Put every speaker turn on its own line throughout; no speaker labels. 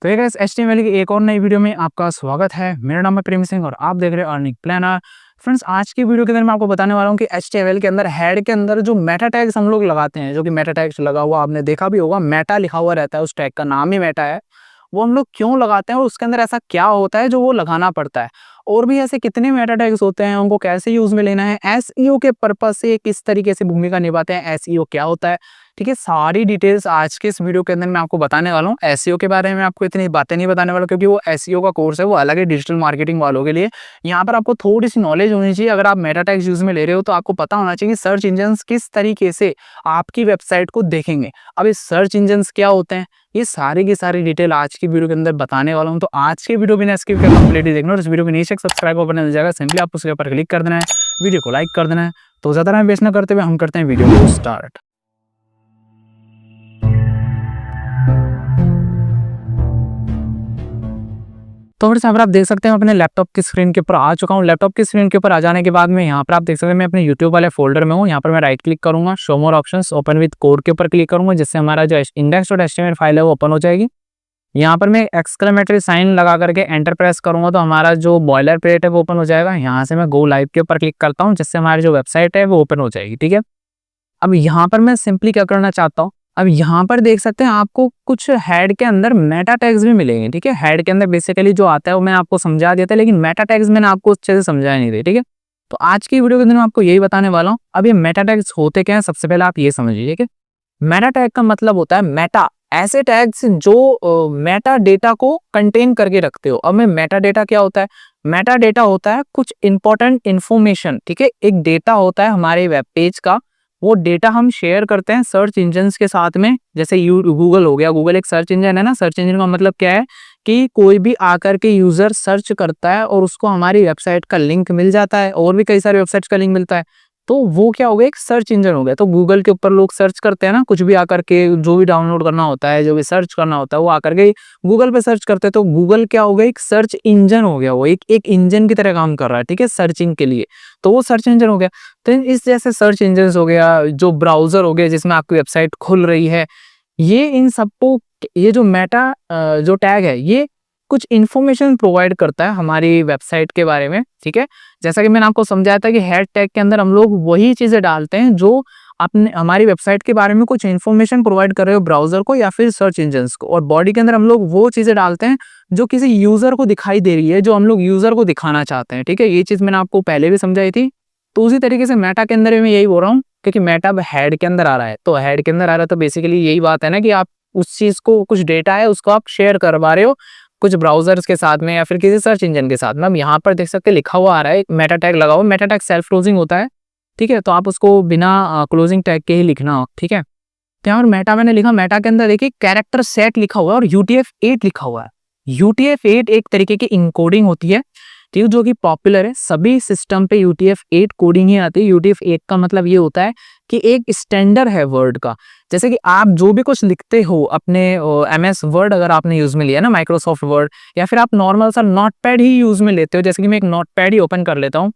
तो ये guys HTML की एक और नई वीडियो में आपका स्वागत है। मेरा नाम है प्रेम सिंह और आप देख रहे हैं अर्निंग प्लानर। फ्रेंड्स, आज की वीडियो के अंदर मैं आपको बताने वाला हूँ कि HTML के अंदर हेड के अंदर जो मेटा टैग्स हम लोग लगाते हैं, जो कि मेटा टैग्स लगा हुआ आपने देखा भी होगा, मेटा लिखा हुआ रहता है, उस टैग का नाम ही मेटा है। वो हम लोग क्यों लगाते हैं और उसके अंदर ऐसा क्या होता है जो वो लगाना पड़ता है, और भी ऐसे कितने मेटा टैग्स होते हैं, उनको कैसे यूज में लेना है, एसईओ के पर्पज से किस तरीके से भूमिका निभाते हैं, एसईओ क्या होता है, ठीक है। सारी डिटेल्स आज के इस वीडियो के अंदर मैं आपको बताने वाला हूँ। एसईओ के बारे में आपको इतनी बातें नहीं बताने वाला, क्योंकि वो एसईओ का कोर्स है, वो अलग है डिजिटल मार्केटिंग वालों के लिए। यहाँ पर आपको थोड़ी सी नॉलेज होनी चाहिए। अगर आप मेटा टैग्स यूज में ले रहे हो तो आपको पता होना चाहिए कि सर्च इंजन्स किस तरीके से आपकी वेबसाइट को देखेंगे। अब ये सर्च इंजन्स क्या होते हैं, ये सारी की सारी डिटेल आज की वीडियो के अंदर बताने वाला हूँ। तो आज की वीडियो बिना स्किप करके कंप्लीटली देखना, और इस वीडियो के नीचे एक सब्सक्राइब बटन मिल जाएगा, सिंपली आप उसके ऊपर क्लिक कर देना है, वीडियो को लाइक कर देना है। तो ज्यादा टाइम वेस्ट ना करते हुए हम करते हैं वीडियो को स्टार्ट। तो फिर यहाँ पर आप देख सकते हैं, मैं अपने लैपटॉप की स्क्रीन के ऊपर आ चुका हूँ। लैपटॉप की स्क्रीन के ऊपर आ जाने के बाद में यहाँ पर आप देख सकते हैं मैं अपने यूट्यूब वाले फोल्डर में हूँ। यहाँ पर मैं राइट क्लिक करूंगा, show more options, open with code के ऊपर क्लिक करूंगा, जिससे हमारा जो index.html फाइल है वो ओपन हो जाएगी। यहाँ पर मैं एक्सक्लेमेटरी साइन लगा करके एंटर प्रेस करूंगा तो हमारा जो बॉयलर प्लेट है वो ओपन हो जाएगा। यहाँ से मैं गो लाइव के ऊपर क्लिक करता हूँ, जिससे हमारी जो वेबसाइट है वो ओपन हो जाएगी, ठीक है। अब यहाँ पर मैं सिंपली क्या करना चाहता हूँ, अब यहाँ पर देख सकते हैं आपको कुछ हेड के अंदर मेटा टैग्स भी मिलेंगे, ठीक है। हेड के अंदर बेसिकली जो आता है वो मैं आपको समझा दिया था, लेकिन मेटा टैग्स मैंने आपको अच्छे से समझाया नहीं थे, ठीक है। तो आज की वीडियो के अंदर मैं आपको यही बताने वाला हूँ। अब ये मेटा टैग्स होते क्या है, सबसे पहले आप ये समझिए, ठीक है। मेटा टैग का मतलब होता है मेटा, ऐसे टैग्स जो मेटा डेटा को कंटेन करके रखते हो। अब में मेटा डेटा क्या होता है, मेटा डेटा होता है कुछ इंपॉर्टेंट इन्फॉर्मेशन, ठीक है। एक डेटा होता है हमारे वेब पेज का, वो डेटा हम शेयर करते हैं सर्च इंजन्स के साथ में। जैसे गूगल हो गया, गूगल एक सर्च इंजन है ना। सर्च इंजन का मतलब क्या है कि कोई भी आकर के यूजर सर्च करता है और उसको हमारी वेबसाइट का लिंक मिल जाता है, और भी कई सारे वेबसाइट्स का लिंक मिलता है, तो वो क्या हो गया, एक सर्च इंजन हो गया। तो गूगल के ऊपर लोग सर्च करते हैं ना, कुछ भी आकर के जो भी डाउनलोड करना होता है, जो भी सर्च करना होता है, वो आकर के गूगल पे सर्च करते हैं। तो गूगल क्या हो गया, एक सर्च इंजन हो गया, वो एक इंजन की तरह काम कर रहा है, ठीक है, सर्चिंग के लिए। तो वो सर्च इंजन हो गया। तो इस जैसे सर्च इंजन हो गया, जो ब्राउजर हो गया जिसमें आपकी वेबसाइट खुल रही है, ये इन सबको, ये जो मेटा जो टैग है, ये कुछ इन्फॉर्मेशन प्रोवाइड करता है हमारी वेबसाइट के बारे में, ठीक है। जैसा कि मैंने आपको समझाया था कि हेड टैग के अंदर हम लोग वही चीजें डालते हैं जो अपने हमारी वेबसाइट के बारे में कुछ इन्फॉर्मेशन प्रोवाइड कर रहे हो ब्राउजर को या फिर सर्च इंजन्स को, और बॉडी के अंदर हम लोग वो चीजें डालते हैं जो किसी यूजर को दिखाई दे रही है, जो हम लोग यूजर को दिखाना चाहते हैं, ठीक है। ये चीज मैंने आपको पहले भी समझाई थी। तो उसी तरीके से मेटा के अंदर मैं यही बोल रहा हूँ, क्योंकि मेटा अब हेड के अंदर आ रहा है। तो हेड के अंदर आ रहा है तो बेसिकली यही बात है ना कि आप उस चीज को, कुछ डेटा है उसको आप शेयर करवा रहे हो कुछ ब्राउजर्स के साथ में या फिर किसी सर्च इंजन के साथ में। अब यहाँ पर देख सकते लिखा हुआ आ रहा है मेटा टैग लगा हुआ। मेटा टैग सेल्फ क्लोजिंग होता है, ठीक है। तो आप उसको बिना क्लोजिंग टैग के ही लिखना हो, ठीक है। तो यहाँ पर मेटा मैंने लिखा, मेटा के अंदर देखिए कैरेक्टर सेट लिखा हुआ है और UTF-8 लिखा हुआ है। UTF-8 एक तरीके की इनकोडिंग होती है, ठीक है, जो कि पॉपुलर है। सभी सिस्टम पे UTF-8 कोडिंग ही आती है। UTF-8 का मतलब ये होता है कि एक स्टैंडर्ड है वर्ड का। जैसे कि आप जो भी कुछ लिखते हो अपने MS वर्ड अगर आपने यूज में लिया ना, माइक्रोसॉफ्ट वर्ड, या फिर आप नॉर्मल सा नोटपैड ही यूज में लेते हो। जैसे कि मैं एक नोटपैड ही ओपन कर लेता हूँ।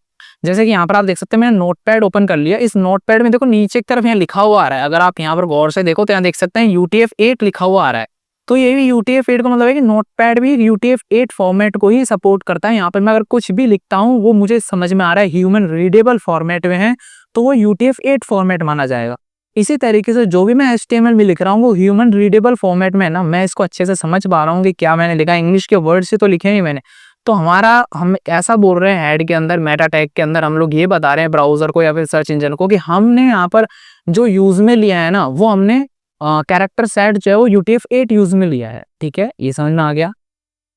जैसे कि यहाँ पर आप देख सकते हैं मैंने नोटपैड ओपन कर लिया। इस नोटपैड में देखो नीचे की तरफ यहाँ लिखा हुआ आ रहा है, अगर आप यहाँ पर गौर से देखो तो यहाँ देख सकते हैं UTF-8 लिखा हुआ आ रहा है। तो ये भी UTF-8 का मतलब है कि नोटपैड भी UTF-8 फॉर्मेट को ही सपोर्ट करता है। यहाँ पर मैं अगर कुछ भी लिखता हूँ वो मुझे समझ में आ रहा है ह्यूमन रीडेबल फॉर्मेट में है, तो वो UTF-8 फॉर्मेट माना जाएगा। इसी तरीके से जो भी मैं HTML में लिख रहा हूँ वो ह्यूमन रीडेबल फॉर्मेट में है ना, मैं इसको अच्छे से समझ पा रहा हूँ कि क्या मैंने लिखा। इंग्लिश के वर्ड से तो लिखे नहीं मैंने। तो हम ऐसा बोल रहे हैं हेड के अंदर, मेटा टैग के अंदर हम लोग ये बता रहे हैं ब्राउजर को या फिर सर्च इंजन को कि हमने यहाँ पर जो यूज में लिया है ना, वो हमने कैरेक्टर सेट जो है वो UTF-8 यूज में लिया है, ठीक है। ये समझ में आ गया।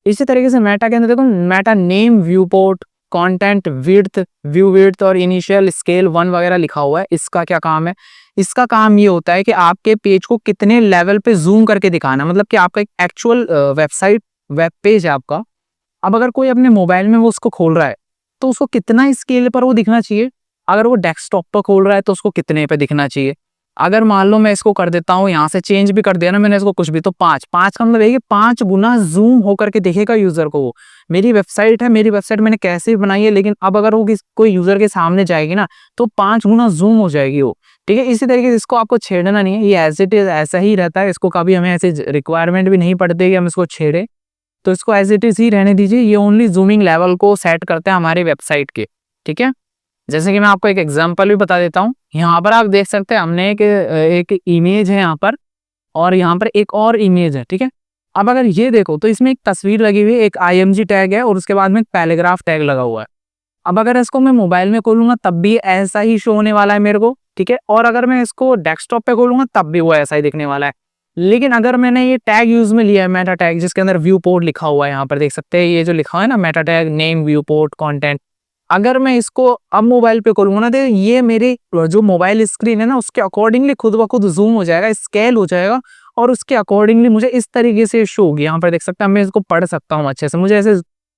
इसी तरीके से मेटा के अंदर देखो Meta name, view port, content width, view width और इनिशियल स्केल 1 वगैरह लिखा हुआ है। इसका क्या काम है, इसका काम ये होता है कि आपके पेज को कितने लेवल पे जूम करके दिखाना, मतलब कि आपका एक एक्चुअल वेबसाइट वेब पेज है आपका। अब अगर कोई अपने मोबाइल में वो उसको खोल रहा है तो उसको कितना स्केल पर वो दिखना चाहिए। अगर वो डेस्कटॉप पर खोल रहा है तो उसको कितने पे दिखना चाहिए। अगर मान लो मैं इसको कर देता हूँ, यहाँ से चेंज भी कर दिया ना मैंने इसको कुछ भी, तो 5 का मतलब है कि 5 गुना जूम होकर के दिखेगा यूजर को। वो मेरी वेबसाइट है, मेरी वेबसाइट मैंने कैसे भी बनाई है, लेकिन अब अगर वो कोई यूजर के सामने जाएगी ना तो 5 गुना जूम हो जाएगी वो, ठीक है। इसी तरीके से इसको आपको छेड़ना नहीं है, ये एज इट इज ऐसा ही रहता है। इसको कभी हमें ऐसे रिक्वायरमेंट भी नहीं पड़ती कि हम इसको छेड़े, तो इसको एज इट इज ही रहने दीजिए। ये ओनली जूमिंग लेवल को सेट करते हैं हमारी वेबसाइट के, ठीक है। जैसे कि मैं आपको एक एग्जांपल भी बता देता हूँ। यहाँ पर आप देख सकते हैं हमने एक इमेज है यहाँ पर, और यहाँ पर एक और इमेज है, ठीक है। अब अगर ये देखो तो इसमें एक तस्वीर लगी हुई है, एक IMG टैग है और उसके बाद में एक पैराग्राफ टैग लगा हुआ है। अब अगर इसको मैं मोबाइल में खोलूंगा तब भी ऐसा ही शो होने वाला है मेरे को, ठीक है। और अगर मैं इसको डेस्कटॉप पे खोलूंगा तब भी वो ऐसा ही दिखने वाला है। लेकिन अगर मैंने ये टैग यूज में लिया है, मेटा टैग, जिसके अंदर व्यू पोर्ट लिखा हुआ है, यहाँ पर देख सकते हैं ये जो लिखा हुआ है ना, Meta tag name view port content. अगर मैं इसको अब मोबाइल पे खोलूंगा ना, तो ये मेरी जो मोबाइल स्क्रीन है ना उसके अकॉर्डिंगली खुद ब खुद जूम हो जाएगा, स्केल हो जाएगा, और उसके अकॉर्डिंगली मुझे इस तरीके से शो होगी। यहाँ पर देख सकते हैं, मैं इसको पढ़ सकता हूँ अच्छे से, मुझे ऐसे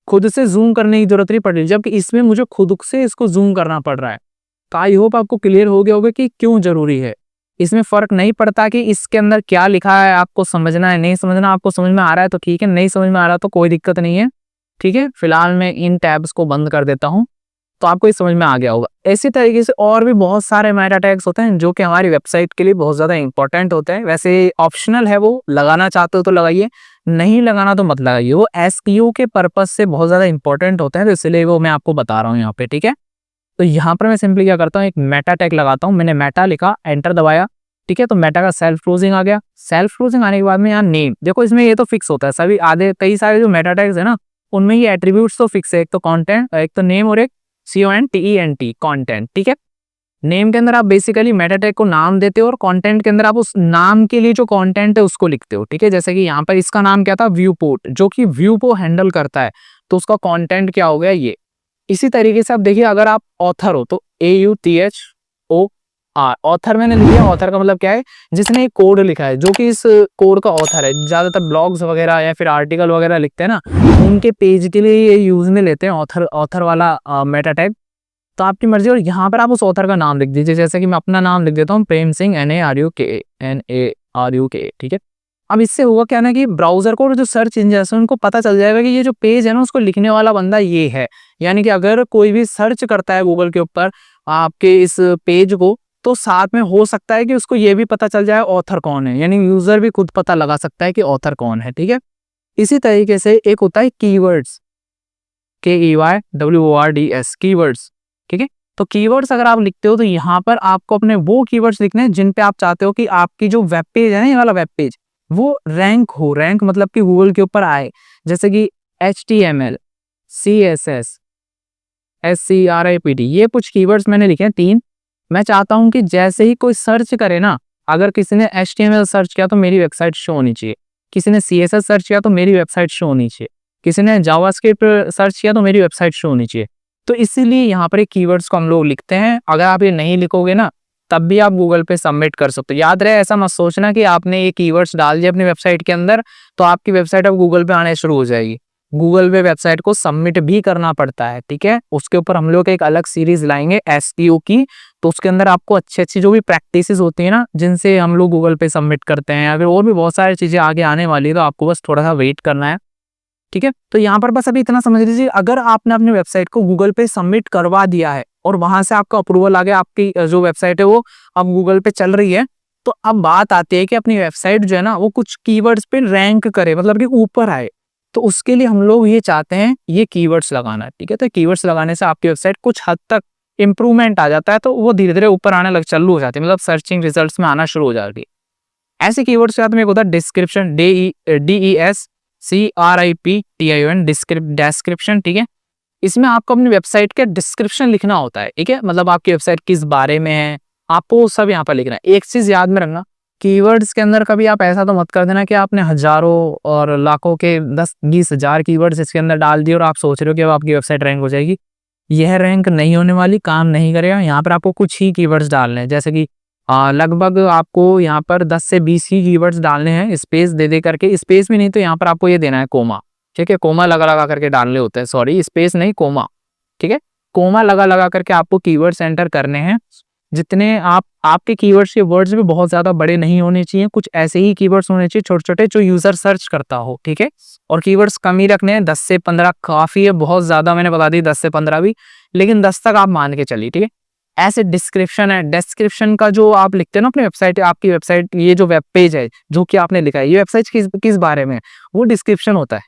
खुद से जूम करने की जरूरत नहीं पड़ रही, जबकि इसमें मुझे खुद से इसको जूम करना पड़ रहा है। तो आई होप आपको क्लियर हो गया होगा कि क्यों जरूरी है। इसमें फर्क नहीं पड़ता कि इसके अंदर क्या लिखा है, आपको समझना है नहीं समझना, आपको समझ में आ रहा है तो ठीक है, नहीं समझ में आ रहा तो कोई दिक्कत नहीं है, ठीक है। फिलहाल मैं इन टैब्स को बंद कर देता हूँ, तो आपको ये समझ में आ गया होगा। इसी तरीके से और भी बहुत सारे मेटा टैग्स होते हैं जो कि हमारी वेबसाइट के लिए बहुत ज़्यादा इंपॉर्टेंट होते हैं। वैसे ऑप्शनल है, वो लगाना चाहते हो तो लगाइए, नहीं लगाना तो मत लगाइए। वो SEO के पर्पज से बहुत ज़्यादा इंपॉर्टेंट होते हैं, तो इसलिए वो मैं आपको बता रहा हूँ यहाँ पे, ठीक है। तो यहाँ पर मैं सिंपली क्या करता हूँ, एक मेटा टैग लगाता हूँ। मैंने मेटा लिखा, एंटर दबाया, ठीक है। तो मेटा का सेल्फ क्लोजिंग आ गया। सेल्फ क्लोजिंग आने के बाद में यहाँ नेम, देखो इसमें ये तो फिक्स होता है सभी, आधे कई सारे जो मेटा टैग्स है ना उनमें ये एट्रीब्यूट्स तो फिक्स है, एक तो कंटेंट, एक तो नेम और एक CONTENT कंटेंट, ठीक है। नेम के अंदर आप बेसिकली मेटा टैग को नाम देते हो, और कंटेंट के अंदर आप उस नाम के लिए जो कंटेंट है उसको लिखते हो, ठीक है। जैसे कि यहाँ पर इसका नाम क्या था, व्यू पोर्ट, जो कि व्यू को हैंडल करता है, तो उसका कंटेंट क्या हो गया ये। इसी तरीके से आप देखिए, अगर आप ऑथर हो तो AUTHOR, ऑथर मैंने लिया। ऑथर का मतलब क्या है, जिसने एक कोड लिखा है, जो कि इस कोड का ऑथर है। ज्यादातर ब्लॉग्स वगैरह या फिर आर्टिकल वगैरह लिखते हैं ना, उनके पेज के लिए ये यूज में लेते हैं ऑथर वाला मेटा टैग। तो आपकी मर्जी, और यहाँ पर आप उस ऑथर का नाम लिख दीजिए। जैसे कि मैं अपना नाम लिख देता हूँ, प्रेम सिंह NARUK, ठीक है। अब इससे होगा क्या ना कि ब्राउजर को और जो सर्च इंजन है उनको पता चल जाएगा कि ये जो पेज है ना उसको लिखने वाला बंदा ये है। यानी कि अगर कोई भी सर्च करता है गूगल के ऊपर आपके इस पेज को, तो साथ में हो सकता है कि उसको ये भी पता चल जाए ऑथर कौन है, यानी यूजर भी खुद पता लगा सकता है कि ऑथर कौन है, ठीक है। इसी तरीके से एक होता है कीवर्ड्स, KEYWORDS, कीवर्ड्स, ठीक है। तो कीवर्ड्स अगर आप लिखते हो तो यहाँ पर आपको अपने वो कीवर्ड्स लिखने हैं जिन पे आप चाहते हो कि आपकी जो वेब पेज है ना, ये वाला वेब पेज, वो रैंक हो, रैंक मतलब कि गूगल के ऊपर आए। जैसे कि HTML, CSS, SCRIPT, ये कुछ कीवर्ड्स मैंने लिखे हैं 3। मैं चाहता हूं कि जैसे ही कोई सर्च करे ना, अगर किसी ने HTML सर्च किया तो मेरी वेबसाइट शो होनी चाहिए, किसी ने CSS सर्च किया तो मेरी वेबसाइट शो होनी चाहिए, किसी ने जावास्क्रिप्ट सर्च किया तो मेरी वेबसाइट शो होनी चाहिए। तो इसीलिए यहाँ पर कीवर्ड्स को हम लोग लिखते हैं। अगर आप ये नहीं लिखोगे ना तब भी आप गूगल पे सबमिट कर सकते हो। याद रहे, ऐसा मत सोचना कि आपने ये कीवर्ड्स डाल दिए अपनी वेबसाइट के अंदर तो आपकी वेबसाइट अब गूगल पे आने शुरू हो जाएगी। गूगल पे वेबसाइट को सबमिट भी करना पड़ता है, ठीक है। उसके ऊपर हम लोग एक अलग सीरीज लाएंगे SEO की, तो उसके अंदर आपको अच्छी अच्छी जो भी प्रैक्टिसेस होती है ना, जिनसे हम लोग गूगल पे सबमिट करते हैं, या फिर और भी बहुत सारी चीजें आगे आने वाली है, तो आपको बस थोड़ा सा वेट करना है, ठीक है। तो यहाँ पर बस अभी इतना समझ लीजिए, अगर आपने अपनी वेबसाइट को गूगल पे सबमिट करवा दिया है और वहां से आपका अप्रूवल आ गया, आपकी जो वेबसाइट है वो अब गूगल पे चल रही है, तो अब बात आती है कि अपनी वेबसाइट जो है ना वो कुछ कीवर्ड्स पे रैंक करे, मतलब कि ऊपर आए। तो उसके लिए हम लोग ये चाहते हैं, ये कीवर्ड्स लगाना, ठीक है। तो कीवर्ड्स लगाने से आपकी वेबसाइट कुछ हद तक इंप्रूवमेंट आ जाता है, तो वो धीरे धीरे ऊपर आने लग चालू हो जाती है, मतलब सर्चिंग रिजल्ट्स में आना शुरू हो जाती है। ऐसे कीवर्ड्स के साथ में एक होता है डिस्क्रिप्शन, DESCRIPTION, डिस्क्रिप्शन, ठीक है। इसमें आपको अपनी वेबसाइट के डिस्क्रिप्शन लिखना होता है, ठीक है। मतलब आपकी वेबसाइट किस बारे में है, आपको सब यहाँ पर लिखना है। एक चीज याद में रखना, कीवर्ड्स के अंदर कभी आप ऐसा तो मत कर देना कि आपने हजारों और लाखों के 10-20 हजार कीवर्ड्स इसके अंदर डाल दिए और आप सोच रहे हो कि अब आपकी वेबसाइट रैंक हो जाएगी। यह रैंक नहीं होने वाली, काम नहीं करेगा। यहाँ पर आपको कुछ ही कीवर्ड्स डालने हैं, जैसे कि लगभग आपको यहाँ पर 10 से 20 ही कीवर्ड्स डालने हैं, स्पेस दे दे करके। स्पेस भी नहीं तो यहाँ पर आपको ये देना है कोमा, ठीक है। कोमा लगा लगा करके डालने होते हैं, सॉरी स्पेस नहीं कोमा, ठीक है। कोमा लगा लगा करके आपको कीवर्ड्स एंटर करने हैं। जितने आपके कीवर्ड्स के वर्ड्स भी बहुत ज्यादा बड़े नहीं होने चाहिए, कुछ ऐसे ही कीवर्ड्स होने चाहिए छोटे छोटे जो यूजर सर्च करता हो, ठीक है। और कीवर्ड्स कम ही रखने हैं, 10 से 15 काफी है, बहुत ज्यादा मैंने बता दी 10 से 15 भी, लेकिन 10 तक आप मान के चलिए, ठीक है। ऐसे डिस्क्रिप्शन है, डिस्क्रिप्शन का जो आप लिखते हैं ना अपनी वेबसाइट, आपकी वेबसाइट ये जो वेब पेज है जो कि आपने लिखा है, ये वेबसाइट किस बारे में है, वो डिस्क्रिप्शन होता है।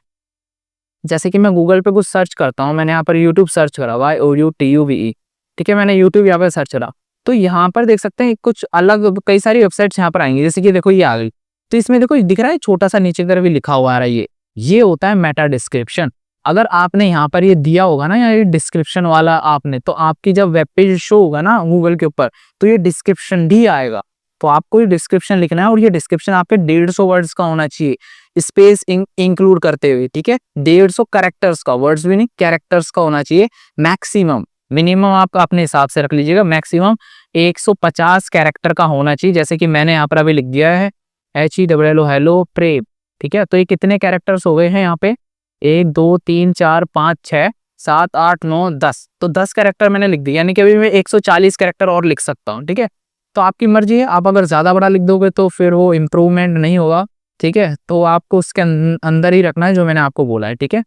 जैसे कि मैं गूगल पे कुछ सर्च करता हूँ, मैंने यहाँ पर यूट्यूब सर्च करा, YOUTUBE, ठीक है, मैंने यूट्यूब यहाँ पे सर्च करा, तो यहाँ पर देख सकते हैं कुछ अलग कई सारी वेबसाइट्स यहाँ पर आएंगी, जैसे कि देखो ये आ गई। तो इसमें देखो दिख रहा है छोटा सा नीचे की तरफ भी लिखा हुआ आ रहा है, ये होता है मेटा डिस्क्रिप्शन। अगर आपने यहाँ पर ये दिया होगा ना, या ये डिस्क्रिप्शन वाला आपने, तो आपकी जब वेब पेज शो होगा ना गूगल के ऊपर, तो ये डिस्क्रिप्शन भी आएगा। तो आपको ये डिस्क्रिप्शन लिखना है, और ये डिस्क्रिप्शन आपके 150 वर्ड्स का होना चाहिए, स्पेस इंक्लूड करते हुए, ठीक है। 150 कैरेक्टर्स का, वर्ड्स भी नहीं, कैरेक्टर्स का होना चाहिए मैक्सिमम। मिनिमम आप अपने हिसाब से रख लीजिएगा, मैक्सिमम 150 कैरेक्टर का होना चाहिए। जैसे कि मैंने यहाँ पर अभी लिख दिया है HELLO हेलो प्रेम, ठीक है। तो ये कितने कैरेक्टर्स हो गए हैं यहाँ पे, 1 2 3 4 5 6 7 8 9 10, तो 10 कैरेक्टर मैंने लिख दिया, यानी कि अभी मैं 140 कैरेक्टर और लिख सकता हूँ, ठीक है। तो आपकी मर्जी है, आप अगर ज़्यादा बड़ा लिख दोगे तो फिर वो इम्प्रूवमेंट नहीं होगा, ठीक है। तो आपको उसके अंदर ही रखना है जो मैंने आपको बोला है, ठीक है।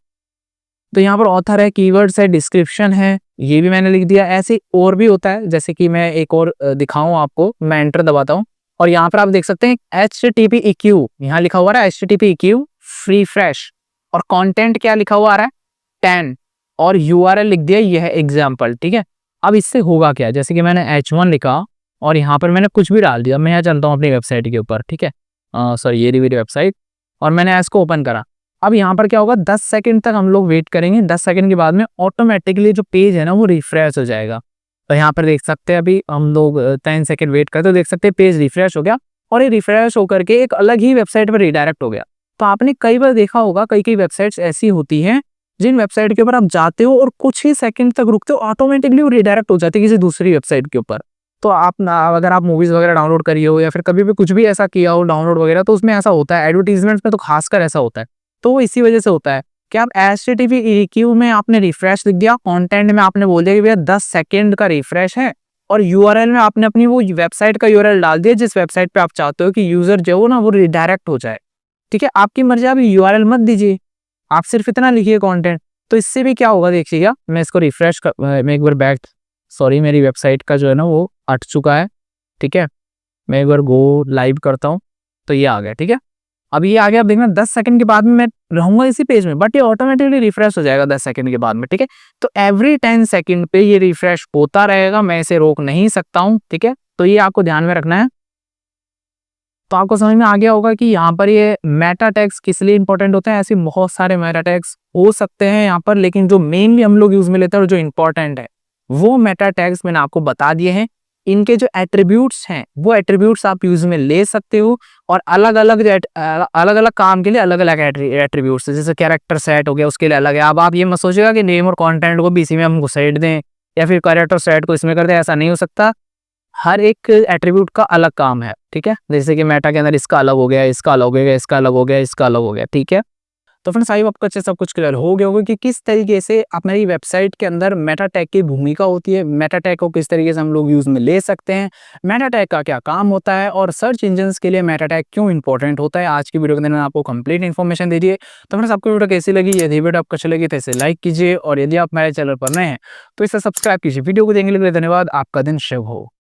तो यहाँ पर ऑथर है, कीवर्ड्स है, डिस्क्रिप्शन है, ये भी मैंने लिख दिया। ऐसे और भी होता है, जैसे कि मैं एक और दिखाऊं आपको, मैं एंटर दबाता हूँ और यहाँ पर आप देख सकते हैं HTTPEQ यहाँ लिखा हुआ है, HTTPEQ फ्री फ्रेश, और कंटेंट क्या लिखा हुआ आ रहा है 10, और URL लिख दिया, यह है एग्जाम्पल, ठीक है। अब इससे होगा क्या, जैसे कि मैंने H1 लिखा और यहाँ पर मैंने कुछ भी डाल दिया, मैं यहाँ चलता हूँ अपनी वेबसाइट के ऊपर, ठीक है, सॉरी ये रही मेरी वेबसाइट, और मैंने इसको ओपन करा। अब यहाँ पर क्या होगा, 10 सेकंड तक हम लोग वेट करेंगे, 10 सेकंड के बाद में ऑटोमेटिकली जो पेज है ना वो रिफ्रेश हो जाएगा। तो यहाँ पर देख सकते हैं, अभी हम लोग 10 सेकंड वेट करते, तो देख सकते हैं पेज रिफ्रेश हो गया, और ये रिफ्रेश होकर के एक अलग ही वेबसाइट पर रिडायरेक्ट हो गया। तो आपने कई बार देखा होगा, कई वेबसाइट्स ऐसी होती हैं जिन वेबसाइट के ऊपर आप जाते हो और कुछ ही सेकंड तक रुकते हो, ऑटोमेटिकली वो रिडायरेक्ट हो जाती है किसी दूसरी वेबसाइट के ऊपर। तो आप ना, अगर आप मूवीज वगैरह डाउनलोड करिए हो, या फिर कभी भी कुछ भी ऐसा किया हो डाउनलोड वगैरह, तो उसमें ऐसा होता है, एडवर्टीजमेंट्स में तो खासकर ऐसा होता है। तो वो इसी वजह से होता है कि आप HTTPEQ में आपने रिफ्रेश लिख दिया, कंटेंट में आपने बोल दिया कि भैया 10 सेकंड का रिफ्रेश है, और URL में आपने अपनी वो वेबसाइट का URL डाल दिया जिस वेबसाइट पे आप चाहते हो कि यूजर जो हो ना वो रिडायरेक्ट हो जाए, ठीक है। आपकी मर्जी, आप URL मत दीजिए, आप सिर्फ इतना लिखिए कंटेंट। तो इससे भी क्या होगा देखिएगा, मैं इसको रिफ्रेश मैं एक बार बैक, सॉरी मेरी वेबसाइट का जो है ना वो अट चुका है, ठीक है, मैं एक बार गो लाइव करता हूँ, तो ये आ गया, ठीक है। अब ये आ गया, अब देखना 10 सेकंड के बाद में मैं रहूंगा इसी पेज में, बट ये ऑटोमेटिकली रिफ्रेश हो जाएगा 10 सेकंड के बाद में, ठीक है। तो एवरी 10 सेकंड पे ये रिफ्रेश होता रहेगा, मैं इसे रोक नहीं सकता हूँ, ठीक है। तो ये आपको ध्यान में रखना है। तो आपको समझ में आ गया होगा कि यहाँ पर ये मेटा टैग्स किस लिए इंपॉर्टेंट होते हैं। ऐसे बहुत सारे मेटा टैग्स हो सकते हैं यहाँ पर, लेकिन जो मेनली हम लोग यूज में लेते हैं और जो इंपॉर्टेंट है वो मेटा टैग्स मैंने आपको बता दिए हैं। इनके जो एट्रीब्यूट्स हैं वो एट्रीब्यूट्स आप यूज में ले सकते हो, और अलग अलग काम के लिए अलग अलग एट्रीब्यूट्स, जैसे कैरेक्टर सेट हो गया उसके लिए अलग है। अब आप ये मत सोचेगा कि नेम और कंटेंट को भी इसी में हम घुसेड़ दें, या फिर कैरेक्टर सेट को इसमें कर दें, ऐसा नहीं हो सकता। हर एक एट्रीब्यूट का अलग काम है, ठीक है। जैसे कि मेटा के अंदर इसका अलग हो गया, इसका अलग हो गया, इसका अलग हो गया, इसका अलग हो गया, ठीक है। तो फ्रेंड्स आई होप आपको अच्छे सब कुछ क्लियर हो गया होगा कि किस तरीके से अपनी वेबसाइट के अंदर मेटा टैग की भूमिका होती है, मेटा टैग को किस तरीके से हम लोग यूज में ले सकते हैं, मेटा टैग का क्या काम होता है, और सर्च इंजन्स के लिए मेटा टैग क्यों इंपॉर्टेंट होता है। आज की वीडियो के अंदर मैंने आपको कंप्लीट इन्फॉर्मेशन दे दी है। तो फ्रेंड्स आपको वीडियो कैसी लगी, यदि वीडियो आपको अच्छी लगी तो इसे लाइक कीजिए, और यदि आप मेरे चैनल पर नए हैं तो इसे सब्सक्राइब कीजिए। वीडियो को देखने के लिए धन्यवाद, आपका दिन शुभ हो।